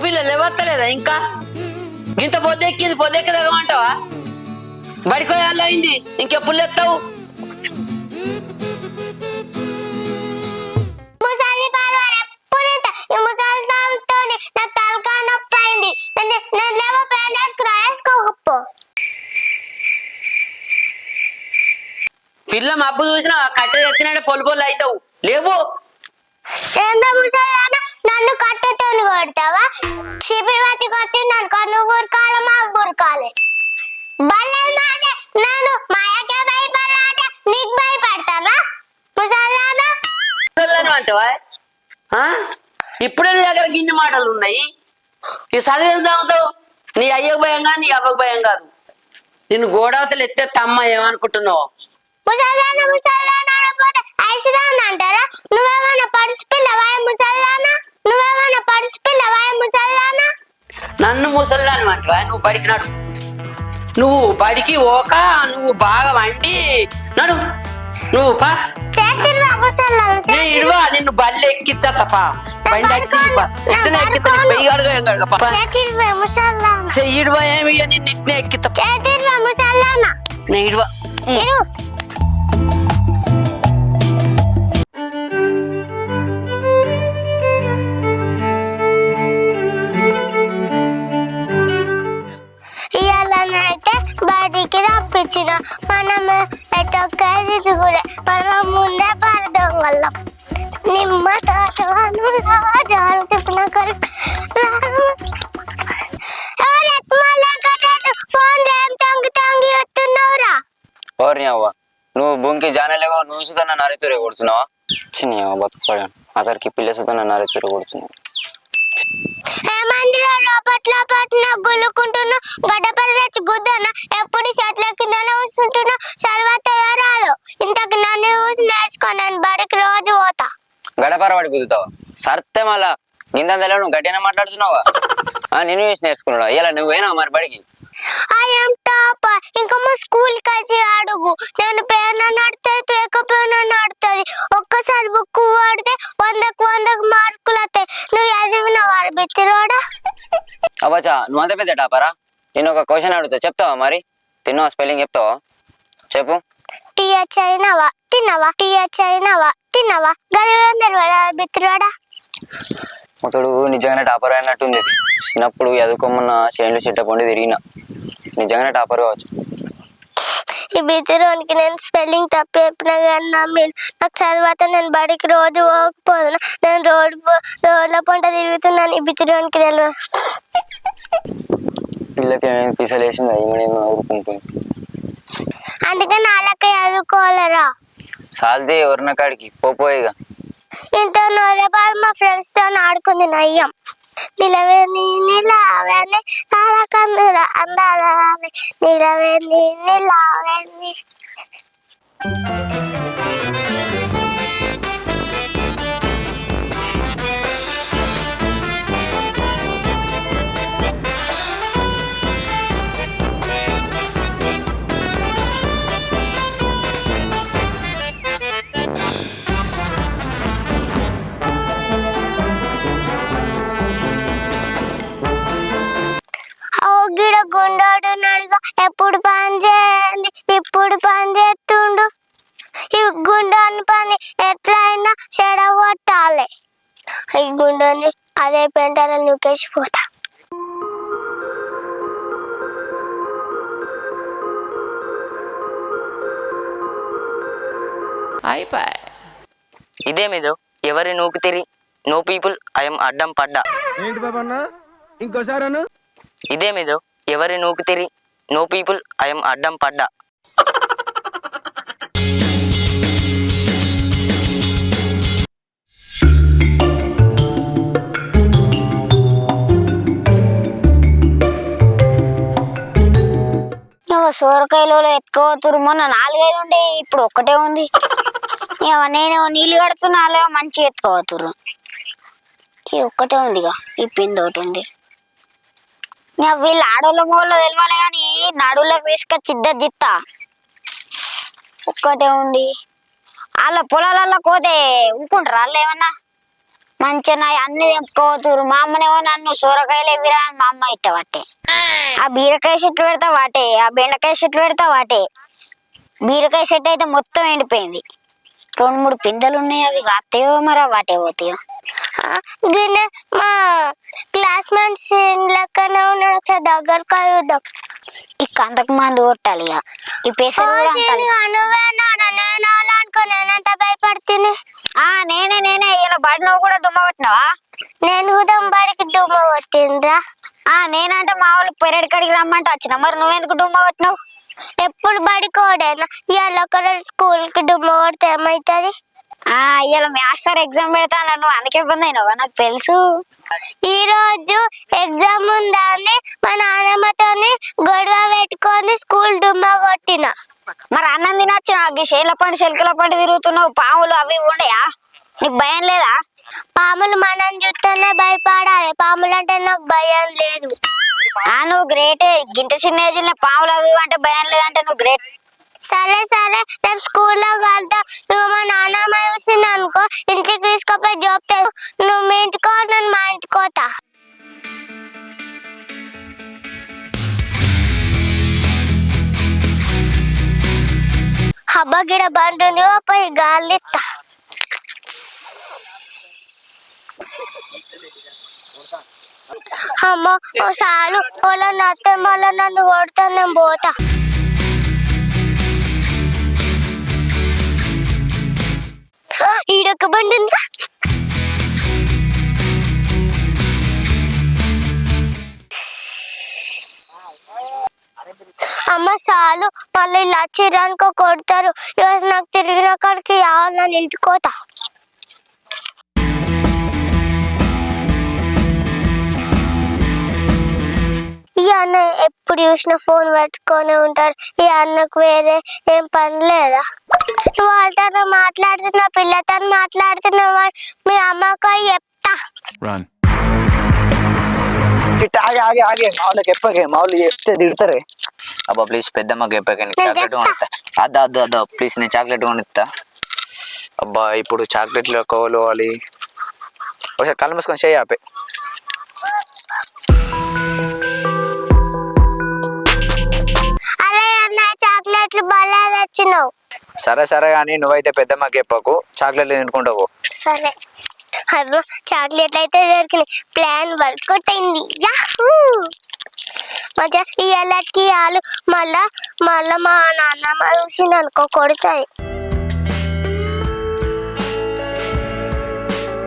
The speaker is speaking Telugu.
పిల్ల లేవత్తలేదా ఇంకా? ఇంత పొద్దెక్కింది, పొద్దెక్కి దిగమంటావా? బడికోయాలు అయింది, ఇంకెప్పుడు లేస్తావు? పిల్ల మబ్బు చూసినా కట్టె ఎత్తినట్టు పొలు పొలు అవుతావు. లేవు. నన్ను కట్టెతో కొడతావా? శిబిరవతి కొట్టిందనుకో నువ్వు ఊరకాలి, మా ఊరకాలి. నేను మాయకే భయపడాలంటే నీకు భయపడతానా? ముసల్లాను అంటావా? ఇప్పుడే నీ దగ్గర గిన్నె మాటలు ఉన్నాయి. ఈ చదువు ఏం చదువుతావు? నీ అయ్యకు భయం కాదు, నీ అవ్వకు భయం కాదు. నిన్ను గోడవతలు ఎత్తే తమ్మ ఏమనుకుంటున్నావు? అంటారా? నువ్వేమన్నా పడిచిపిల్లవా ముసల్లానా? నువ్వేమన్నా పడిచిపిల్లవా ముసల్లానా? నన్ను ముసల్లాను అంటావా? నువ్వు బడికినాడు, నువ్వు బడికి ఓక, నువ్వు బాగా వండి నడు. నువ్వు పా ఇడువా, నిన్ను బల్లి ఎక్కిచ్చా తప్ప బండి ఎక్కింది ఎక్కిస్తా. పెయ్యాడుగా ఏం కడగ చెయ్యిడువా, ఏమి నిన్ను ఇట్నే ఎక్కిస్తా. నేను ఇడువా. ఇయాలనైతే బడికి రప్పించిన మనం ఎటొక్కూలే, మనం ముందే పడదొంగలం. నిమ్మ ఫోన్ తంగి తంగి వస్తున్నావురా. ఓర్ని అవ్వ, నువ్వు భూమికి జానలేవో, నువ్వు సుధా నన్ను అరెతురే కొడుతున్నావా? చిన్న బతుకుపడాను అక్కడికి పిల్ల సుధా నన్ను అరెతురే కొడుతున్నావు. ఏమందిరా లోపట్ గుల్లుకుంటున్నా, గడ్డపరి తెచ్చి గుద్దనా, ఎప్పుడు చెట్ల కిందనే కూర్చుంటున్నా, చదవత రాదు. ఇంతకు నన్ను చూసి నేర్చుకో, నేను బడికి రోజు పోతా. గడపర వాడి కుదుతావా? సర్తే మళ్ళా గింద నువ్వు గట్టిగా మాట్లాడుతున్నావా? నేను చూసి నేర్చుకున్నాడు. ఇలా నువ్వేనా మరి బడికి? I'm top. ఇంకా మా స్కూల్ వచ్చి అడుగు, నేను పేన నడుతుంది, పేక పేన నడుతుంది. ఒక్కసారి బుక్ పడితే 100కు మార్కులు వస్తాయి. నువ్వు చదివినవా బిత్తిరోడా? అవ్వచ్చా, నువ్వు అంత పెద్ద టాపరా? నేను ఒక క్వశ్చన్ అడుగుతా, చెప్తావా? మరి తిన్నావా? స్పెల్లింగ్ చెప్తావా? చెప్పు. టీహెచ్ అయినవా తిన్నవా? టీహెచ్ అయినవా తిన్నవా? గదివేందరు బిత్తిరోడా? మొత్తడు నిజంగానే టాపర్ అయినట్టుంది. చిన్నప్పుడు ఎదుకోమన్న చేనులు చెట్టపండి తిరిగిన, నిజంగానే టాపర్ కావచ్చు. ఈ బిత్తిరోనికి నేను స్పెల్లింగ్ తప్పు చెప్పినా కానీ నమ్మిలు. నాకు చదివాత నేను బడికి రోజు పోకపోతున్నా, నేను రోడ్ల పంట తిరుగుతున్నాను. ఈ బిత్తిరోనికి తెలియదు. పిల్లకి పీసలు వేసింది, ఏమైనా ఊరుకుంటుంది. అందుకని నాలకే చదువుకోవాలరా. సాల్ది ఎవరిన కాడికి పోయిగా. ఇంత నోరేపాలు మా ఫ్రెండ్స్ తో ఆడుకుంది నయ్యం. నిలవేని నిలావేని తారకందుల అందాలని, నిలవేని నిలావేని. గిడ గుండోడు నడుగా ఎప్పుడు పని చేయండి, ఇప్పుడు పని చేస్తుండు. ఈ గుండోని పని ఎట్లయినా చెడగొట్టాలి. ఈ గుండోని అదే పెంటలో నూకేసిపోతా. ఇదేమిదో ఎవరి నూకు తిరి, నో పీపుల్ ఐఎమ్ అడ్డం పడ్డా. ఏంటి బాబన్నా, ఇంకోసారి ఇదేమిదో ఎవరి నూకు తిరి, నో పీపుల్ ఐఎమ్ అడ్డం పడ్డా. సోరకాయలో ఎత్తుకోతురు. మొన్న 4 ఉండే, ఇప్పుడు ఒక్కటే ఉంది. నేను నీళ్ళు కడుతున్నా, మంచిగా ఎత్తుకోతురు. ఈ ఒక్కటే ఉందిగా, ఈ పిండి ఒకటి ఉంది. వీళ్ళు ఆడోళ్ళ మోళ్ళు తెలియాలి కానీ నడువులకు తీసుకొచ్చి ఇద్దరు జిత్తా. ఒక్కటే ఉంది. వాళ్ళ పొలాలలో కోతే ఊకుంటారు వాళ్ళు ఏమన్నా? మంచిగా అన్ని తెంపుకోతురు. మా అమ్మనేమో నన్ను సూరకాయలు ఎవిరా అని మా అమ్మ ఇట్ట వాటే. ఆ బీరకాయ చెట్లు పెడతా వాటే, ఆ బెండకాయ చెట్లు పెడతా వాటే. బీరకాయ చెట్టు అయితే మొత్తం ఎండిపోయింది. 2-3 పిందెలు ఉన్నాయి, అవి కాస్తాయో మరి వాటే పోతాయో. మా క్లాస్మేట్స్ లెక్కనే ఉన్నాడు, ఒకసారి దగ్గరకు అయ్యుద్దాం. ఈ కందకు మందు కొట్టాలి ఇక. ఈ పెసరు కూడా అంతాలి. నేనంత భయపడుతుంది. నేనే ఇలా బడి నువ్వు కూడా దుమ్మ కొట్టినావా? నేను కూడా బడికి డుమ్మ కొట్టిండ్రా. నేనంటే మా వాళ్ళు పెరడి కడికి రమ్మంటే వచ్చిన, మరి నువ్వెందుకు డుమ్మ కొట్టినావు? ఎప్పుడు బడికి ఓడేనా, ఇవాళ ఒక స్కూల్ కి డుమ్మ కొడితే ఏమవుతుంది? ఇలా మాస్టర్ ఎగ్జామ్ పెడతాను, నువ్వు అందుకే ఇబ్బంది అయినావా? నాకు తెలుసు. ఈ రోజు ఎగ్జామ్ ఉందని మా నాన్నమ్మతోని గొడవ పెట్టుకొని స్కూల్ డుమ్మ కొట్టిన. మరి అన్నం తినొచ్చు, నాకు చేనుల పండు చెలకల పండు తిరుగుతున్నావు, పాములు అవి ఉండయా? నీకు భయం లేదా? పాములు మనం చూస్తేనే భయపడాలి, పాములు అంటే నాకు భయం లేదు. నువ్వు గ్రేటే. గింట చిన్న ఏజ్లో పాములు అవి అంటే భయం లేదంటే నువ్వు గ్రేట్. సరే రేపు స్కూల్లో కలుద్దాం. నువ్వు మా నాన్నమ్మ చూసింది అనుకో, ఇంటికి తీసుకుపోయి జాబ్ నువ్వు మీ ఇంటికో, నేను మా ఇంటికోతా. హబ్బా గిడ బండి పోయి గాలి ఇస్తా. అమ్మ చాలు, పొలం నత్తే మళ్ళీ నన్ను కొడతా, నేను పోతా. ఈడొక బండి ఉందా? అమ్మ చాలు, మళ్ళీ ఇలా చిరానికో కొడతారు. ఈరోజు నాకు తిరిగిన కాడికి నన్ను ఇంటికోతా. ఈ అన్న ఎప్పుడు చూసిన ఫోన్ పెట్టుకొని ఉంటాడు. ఈ అన్నకు వేరే ఏం పని లేదా? నువ్వు వాళ్ళతో మాట్లాడుతున్నా, పిల్లతో మాట్లాడుతున్నావా? మీ అమ్మకు చెప్తా. చిట్ట ఆగి మా వాళ్ళకి చెప్పకే, మా వాళ్ళు చెప్తే తిడతారే. అబ్బా ప్లీజ్ పెద్దమ్మకి చెప్పాక నీకు చాక్లెట్ కొనిస్తా. అద్దా ప్లీజ్, నేను చాక్లెట్ కొనిస్తా. అబ్బా ఇప్పుడు చాక్లెట్లు కోవాలి. ఒకసారి కళ్ళు మూసుకొని చేయి ఆపే. అరే అన్న, చాక్లెట్లు బాగా తెచ్చినావు. సరే కానీ నువ్వైతే పెద్దమ్మకి చెప్పకు, చాక్లెట్లు తినుకుంటావు. సరే అబ్బా, చాక్లెట్లు అయితే దొరికినాయి. ప్లాన్ వర్కౌట్ అయింది. మళ్ళా ఈ ఎల్లటికి మళ్ళా మా నాన్నమ్మ చూసింది అనుకో, కొడతాయి.